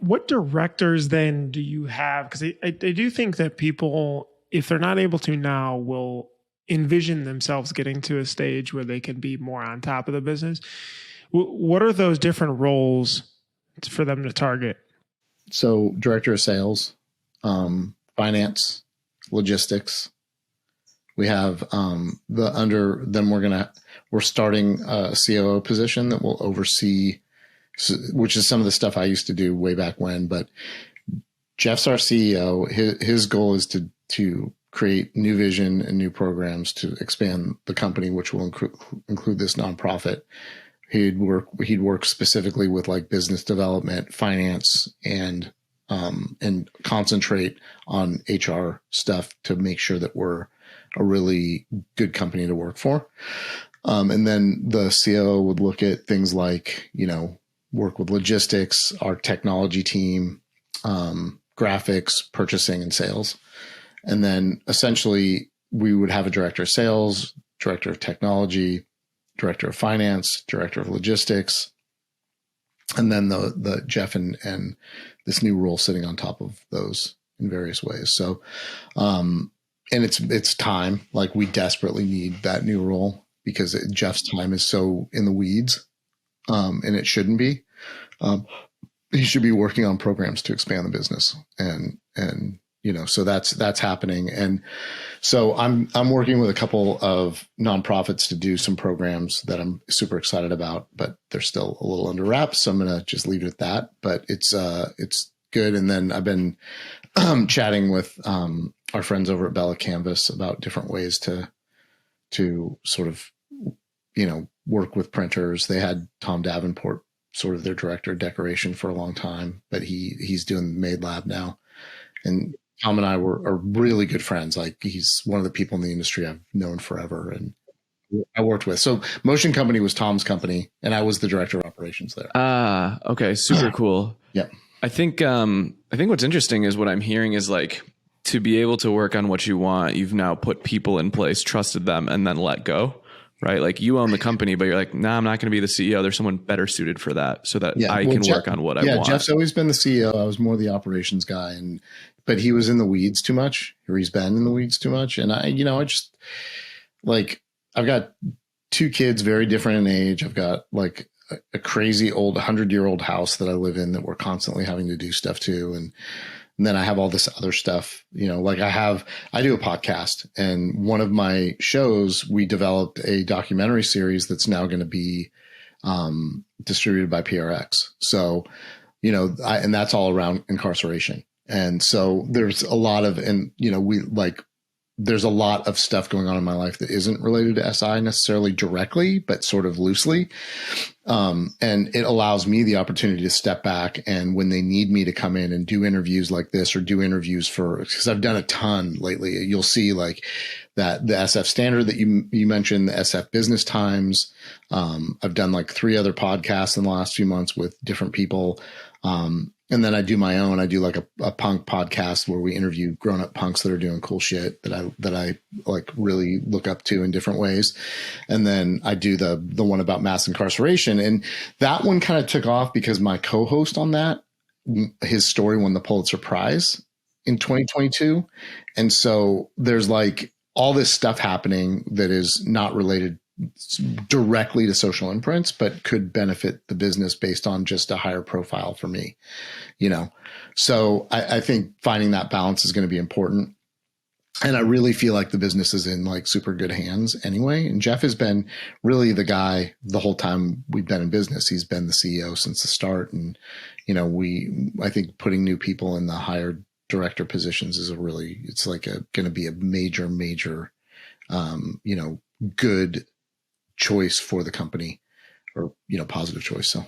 what directors then do you have? Because I do think that people, if they're not able to now, will envision themselves getting to a stage where they can be more on top of the business. What are those different roles for them to target? So director of sales, finance, logistics. We have we're starting a COO position that will oversee, which is some of the stuff I used to do way back when, but Jeff's our CEO. His goal is to create new vision and new programs to expand the company, which will include this nonprofit. He'd work specifically with like business development, finance, and concentrate on HR stuff to make sure that we're a really good company to work for. And then the COO would look at things like, work with logistics, our technology team, graphics, purchasing, and sales. And then essentially we would have a director of sales, director of technology, director of finance, director of logistics, and then the Jeff and this new role sitting on top of those in various ways. So, and it's time. Like, we desperately need that new role because Jeff's time is so in the weeds, and it shouldn't be. He should be working on programs to expand the business, and so that's happening. And so I'm working with a couple of nonprofits to do some programs that I'm super excited about, but they're still a little under wraps. So I'm going to just leave it at that, but it's good. And then I've been chatting with our friends over at Bella Canvas about different ways to sort of, work with printers. They had Tom Davenport, sort of their director of decoration, for a long time, but he's doing Made Lab now. And Tom and I are really good friends. Like, he's one of the people in the industry I've known forever and I worked with. So Motion Company was Tom's company, and I was the director of operations there. Okay. Super cool. Yeah. I think what's interesting is what I'm hearing is, like, to be able to work on what you want, you've now put people in place, trusted them, and then let go, right? Like, you own the company, but you're like, nah, I'm not going to be the CEO. There's someone better suited for that, so that I can work on what I want. Jeff's always been the CEO. I was more the operations guy, but he was in the weeds too much, or he's been in the weeds too much. And I just, like, I've got 2 kids, very different in age. I've got like a crazy old 100-year-old house that I live in that we're constantly having to do stuff to. And then I have all this other stuff, like I do a podcast, and one of my shows, we developed a documentary series that's now going to be distributed by PRX. So, and that's all around incarceration. And so there's a lot of, there's a lot of stuff going on in my life that isn't related to SI necessarily directly, but sort of loosely. And it allows me the opportunity to step back, and when they need me to come in and do interviews like this, or do interviews because I've done a ton lately, you'll see like that the SF Standard that you mentioned, the SF Business Times. I've done like 3 other podcasts in the last few months with different people. And then I do my own. I do like a punk podcast where we interview grown-up punks that are doing cool shit that I like really look up to in different ways. And then I do the one about mass incarceration. And that one kind of took off because my co-host on that, his story won the Pulitzer Prize in 2022. And so there's like all this stuff happening that is not related directly to social imprints, but could benefit the business based on just a higher profile for me, So I think finding that balance is going to be important. And I really feel like the business is in like super good hands anyway. And Jeff has been really the guy the whole time we've been in business. He's been the CEO since the start. And, I think putting new people in the higher director positions is it's like going to be a major, good choice for the company, or, positive choice. So